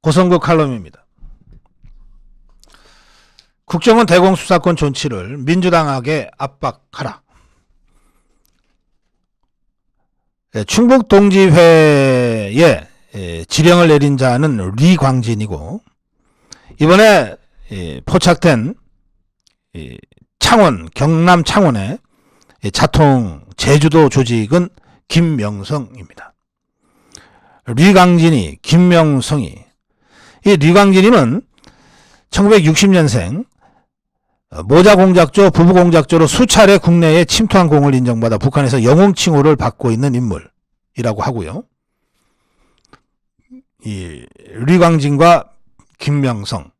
고성국 칼럼입니다. 국정원 대공수사권 존치를 민주당에게 압박하라. 충북동지회에 지령을 내린 자는 리광진이고, 이번에 포착된 창원, 경남 창원의 자통 제주도 조직은 김명성입니다. 리광진이, 김명성이, 이 리광진이는 1960년생, 모자공작조, 부부공작조로 수차례 국내에 침투한 공을 인정받아 북한에서 영웅칭호를 받고 있는 인물이라고 하고요. 이 리광진과 김명성,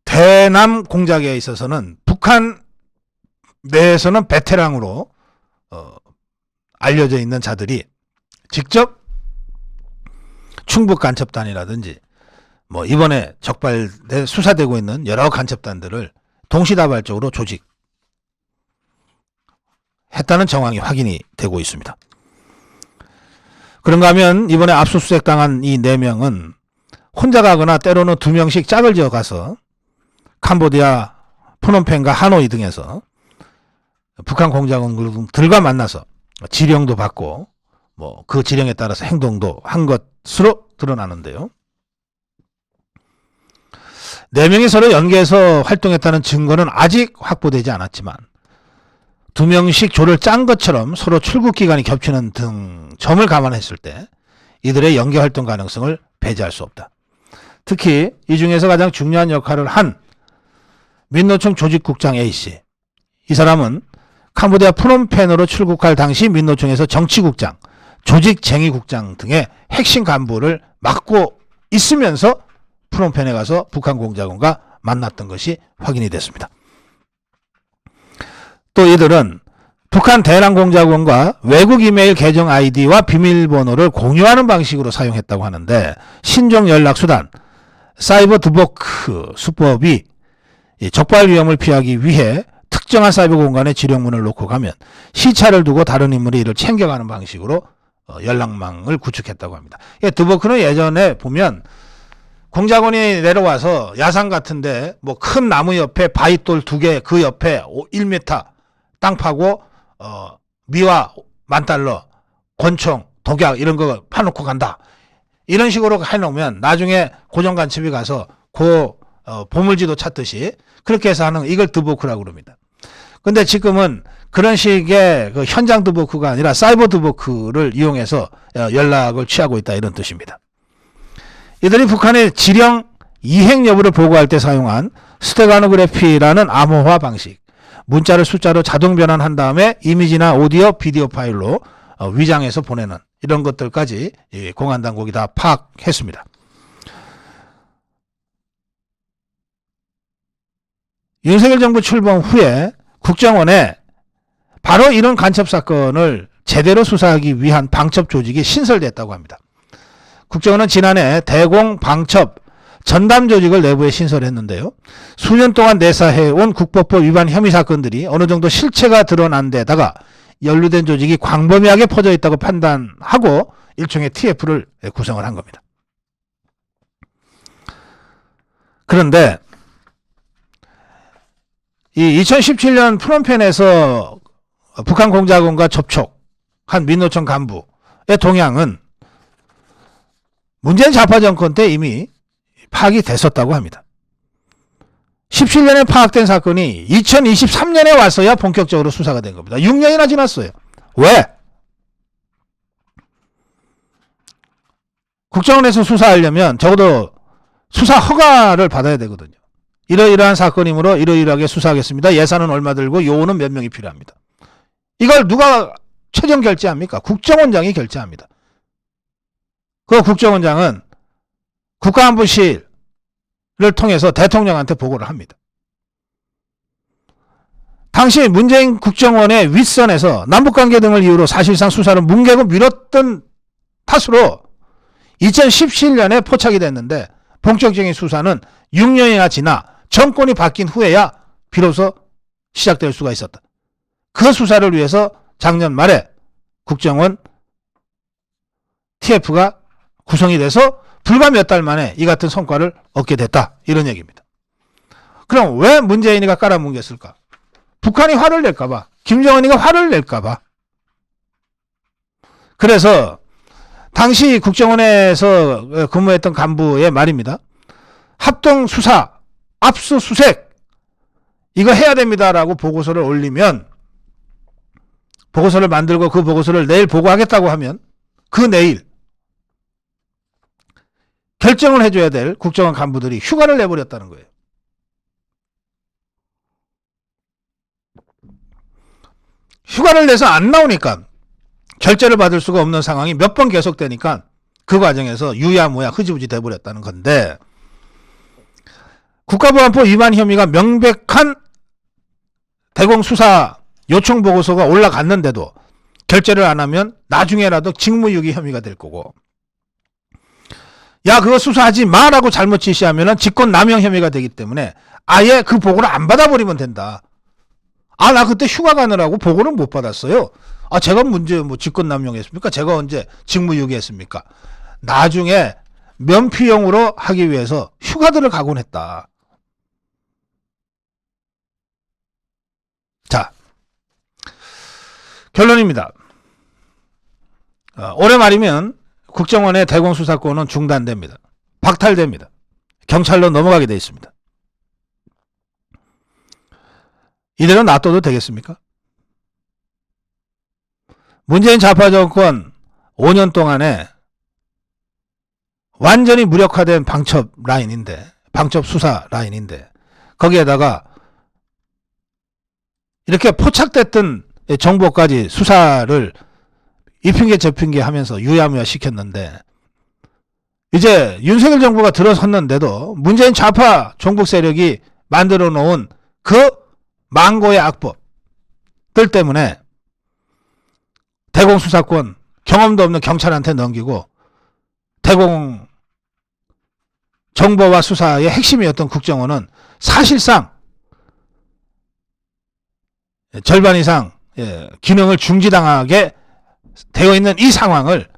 대남 공작에 있어서는 북한 내에서는 베테랑으로 알려져 있는 자들이 직접 충북 간첩단이라든지 뭐 이번에 수사되고 있는 여러 간첩단들을 동시다발적으로 조직했다는 정황이 확인이 되고 있습니다. 그런가 하면 이번에 압수수색 당한 이 4명은 혼자 가거나 때로는 2명씩 짝을 지어 가서 캄보디아, 프놈펜과 하노이 등에서 북한 공작원들과 만나서 지령도 받고 뭐 그 지령에 따라서 행동도 한 것으로 드러나는데요. 4명이 서로 연계해서 활동했다는 증거는 아직 확보되지 않았지만 2명씩 조를 짠 것처럼 서로 출국 기간이 겹치는 등 점을 감안했을 때 이들의 연계 활동 가능성을 배제할 수 없다. 특히 이 중에서 가장 중요한 역할을 한 민노총 조직국장 A씨, 이 사람은 캄보디아 프놈펜으로 출국할 당시 민노총에서 정치국장, 조직쟁의국장 등의 핵심 간부를 맡고 있으면서 프놈펜에 가서 북한 공작원과 만났던 것이 확인이 됐습니다. 또 이들은 북한 대남 공작원과 외국 이메일 계정 아이디와 비밀번호를 공유하는 방식으로 사용했다고 하는데, 신종 연락수단, 사이버 드버크 수법이 적발 위험을 피하기 위해 특정한 사이버 공간에 지령문을 놓고 가면 시차를 두고 다른 인물이 이를 챙겨가는 방식으로 연락망을 구축했다고 합니다. 드버크는 예전에 보면 공작원이 내려와서 야산 같은데 뭐 큰 나무 옆에 바위돌 2개, 그 옆에 1m 땅 파고 미화, $10,000, 권총, 독약 이런 거 파놓고 간다. 이런 식으로 해놓으면 나중에 고정간첩이 가서 보물지도 찾듯이 그렇게 해서 하는, 이걸 드버크라고 그럽니다. 근데 지금은 그런 식의 그 현장 드버크가 아니라 사이버 드버크를 이용해서 연락을 취하고 있다, 이런 뜻입니다. 이들이 북한의 지령 이행 여부를 보고할 때 사용한 스테가노그래피라는 암호화 방식, 문자를 숫자로 자동 변환한 다음에 이미지나 오디오, 비디오 파일로 위장해서 보내는 이런 것들까지 공안당국이 다 파악했습니다. 윤석열 정부 출범 후에 국정원에 바로 이런 간첩 사건을 제대로 수사하기 위한 방첩 조직이 신설됐다고 합니다. 국정원은 지난해 대공 방첩 전담 조직을 내부에 신설했는데요. 수년 동안 내사해온 국법법 위반 혐의 사건들이 어느 정도 실체가 드러난 데다가 연루된 조직이 광범위하게 퍼져 있다고 판단하고 일종의 TF를 구성을 한 겁니다. 그런데 이 2017년 프놈펜에서 북한 공작원과 접촉한 민노총 간부의 동향은 문재인 좌파 정권 때 이미 파악이 됐었다고 합니다. 17년에 파악된 사건이 2023년에 와서야 본격적으로 수사가 된 겁니다. 6년이나 지났어요. 왜? 국정원에서 수사하려면 적어도 수사 허가를 받아야 되거든요. 이러이러한 사건이므로 이러이러하게 수사하겠습니다. 예산은 얼마 들고 요원은 몇 명이 필요합니다. 이걸 누가 최종 결제합니까? 국정원장이 결제합니다. 그 국정원장은 국가안보실을 통해서 대통령한테 보고를 합니다. 당시 문재인 국정원의 윗선에서 남북관계 등을 이유로 사실상 수사를 뭉개고 미뤘던 탓으로 2017년에 포착이 됐는데 본격적인 수사는 6년이나 지나 정권이 바뀐 후에야 비로소 시작될 수가 있었다. 그 수사를 위해서 작년 말에 국정원 TF가 구성이 돼서 불과 몇 달 만에 이 같은 성과를 얻게 됐다. 이런 얘기입니다. 그럼 왜 문재인이가 깔아뭉갰을까? 북한이 화를 낼까봐, 김정은이가 화를 낼까봐. 그래서 당시 국정원에서 근무했던 간부의 말입니다. 합동수사, 압수수색 이거 해야 됩니다라고 보고서를 올리면, 보고서를 만들고 그 보고서를 내일 보고하겠다고 하면 그 내일 결정을 해줘야 될 국정원 간부들이 휴가를 내버렸다는 거예요. 휴가를 내서 안 나오니까 결재를 받을 수가 없는 상황이 몇 번 계속되니까 그 과정에서 유야무야 흐지부지 돼버렸다는 건데, 국가보안법 위반 혐의가 명백한 대공수사 요청 보고서가 올라갔는데도 결재를 안 하면 나중에라도 직무유기 혐의가 될 거고, 야 그거 수사하지 마라고 잘못 지시하면 직권남용 혐의가 되기 때문에 아예 그 보고를 안 받아버리면 된다. 아 나 그때 휴가 가느라고 보고를 못 받았어요. 아 제가 문제 뭐 직권남용했습니까? 제가 언제 직무유기했습니까? 나중에 면피용으로 하기 위해서 휴가들을 가곤 했다. 자, 결론입니다. 올해 말이면 국정원의 대공수사권은 중단됩니다. 박탈됩니다. 경찰로 넘어가게 돼 있습니다. 이대로 놔둬도 되겠습니까? 문재인 좌파 정권 5년 동안에 완전히 무력화된 방첩 라인인데, 방첩 수사 라인인데, 거기에다가 이렇게 포착됐던 정보까지 수사를 이 핑계 저 핑계 하면서 유야무야 시켰는데, 이제 윤석열 정부가 들어섰는데도 문재인 좌파 종북 세력이 만들어 놓은 그 망고의 악법들 때문에 대공수사권 경험도 없는 경찰한테 넘기고, 대공 정보와 수사의 핵심이었던 국정원은 사실상 절반 이상 기능을 중지당하게 되어 있는 이 상황을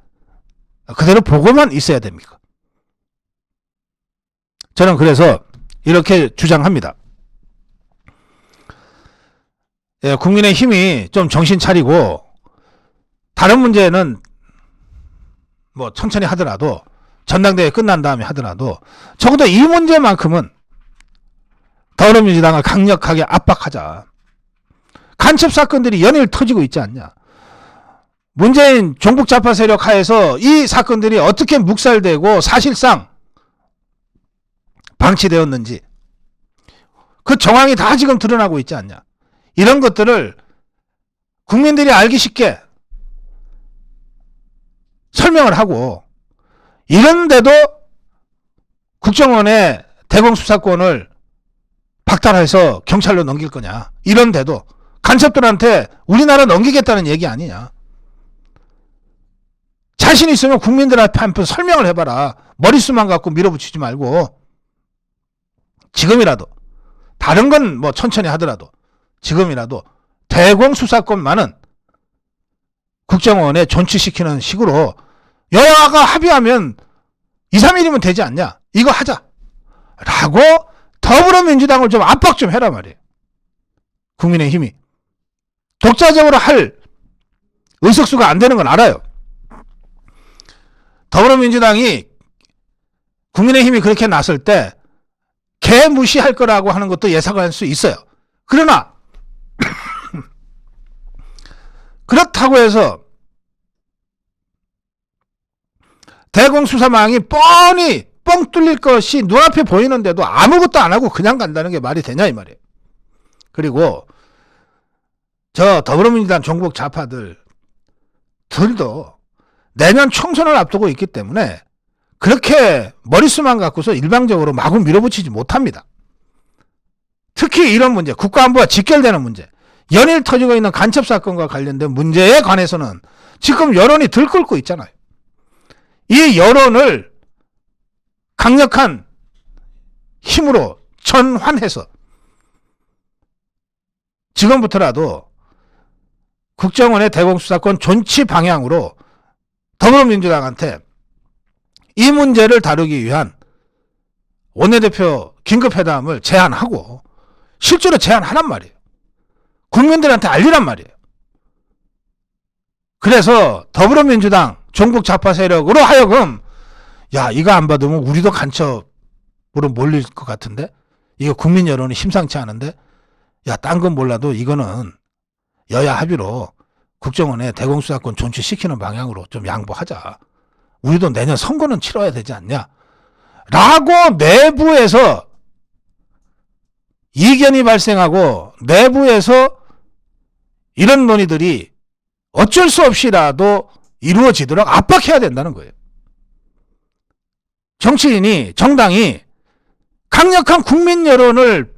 그대로 보고만 있어야 됩니까? 저는 그래서 이렇게 주장합니다. 국민의힘이 좀 정신 차리고 다른 문제는 뭐 천천히 하더라도, 전당대회 끝난 다음에 하더라도 적어도 이 문제만큼은 더불어민주당을 강력하게 압박하자. 간첩 사건들이 연일 터지고 있지 않냐. 문재인 종북 좌파 세력 하에서 이 사건들이 어떻게 묵살되고 사실상 방치되었는지 그 정황이 다 지금 드러나고 있지 않냐. 이런 것들을 국민들이 알기 쉽게 설명을 하고, 이런데도 국정원의 대공수사권을 박탈해서 경찰로 넘길 거냐. 이런데도 간첩들한테 우리나라 넘기겠다는 얘기 아니냐. 자신 있으면 국민들한테 한번 설명을 해봐라. 머릿수만 갖고 밀어붙이지 말고. 지금이라도, 다른 건 뭐 천천히 하더라도 지금이라도 대공수사권만은 국정원에 존치시키는 식으로 여야가 합의하면 2, 3일이면 되지 않냐. 이거 하자 라고 더불어민주당을 좀 압박 좀 해라 말이에요. 국민의힘이 독자적으로 할 의석수가 안 되는 건 알아요. 더불어민주당이 국민의힘이 그렇게 나설 때 개 무시할 거라고 하는 것도 예상할 수 있어요. 그러나 그렇다고 해서 대공수사망이 뻔히 뻥 뚫릴 것이 눈앞에 보이는데도 아무것도 안 하고 그냥 간다는 게 말이 되냐 이 말이에요. 그리고 저 더불어민주당 종북 좌파들 들도 내년 총선을 앞두고 있기 때문에 그렇게 머릿수만 갖고서 일방적으로 마구 밀어붙이지 못합니다. 특히 이런 문제, 국가안보와 직결되는 문제, 연일 터지고 있는 간첩사건과 관련된 문제에 관해서는 지금 여론이 들끓고 있잖아요. 이 여론을 강력한 힘으로 전환해서 지금부터라도 국정원의 대공수사권 존치 방향으로 더불어민주당한테 이 문제를 다루기 위한 원내대표 긴급회담을 제안하고 실제로 제안하란 말이에요. 국민들한테 알리란 말이에요. 그래서 더불어민주당 종북 좌파 세력으로 하여금 야 이거 안 받으면 우리도 간첩으로 몰릴 것 같은데 이거 국민 여론이 심상치 않은데 야 딴 건 몰라도 이거는 여야 합의로 국정원에 대공수사권 존치시키는 방향으로 좀 양보하자. 우리도 내년 선거는 치러야 되지 않냐 라고 내부에서 이견이 발생하고 내부에서 이런 논의들이 어쩔 수 없이라도 이루어지도록 압박해야 된다는 거예요. 정치인이 정당이 강력한 국민 여론을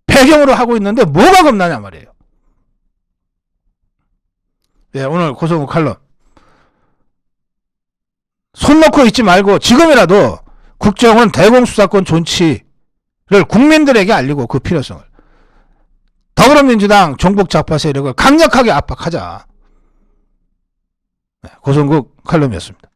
배경으로 하고 있는데 뭐가 겁나냐 말이에요. 네, 오늘 고성욱 칼럼 손 놓고 있지 말고 지금이라도 국정원 대공수사권 존치를 국민들에게 알리고 그 필요성을 더불어민주당 종북 좌파 세력을 강력하게 압박하자. 네, 고성국 칼럼이었습니다.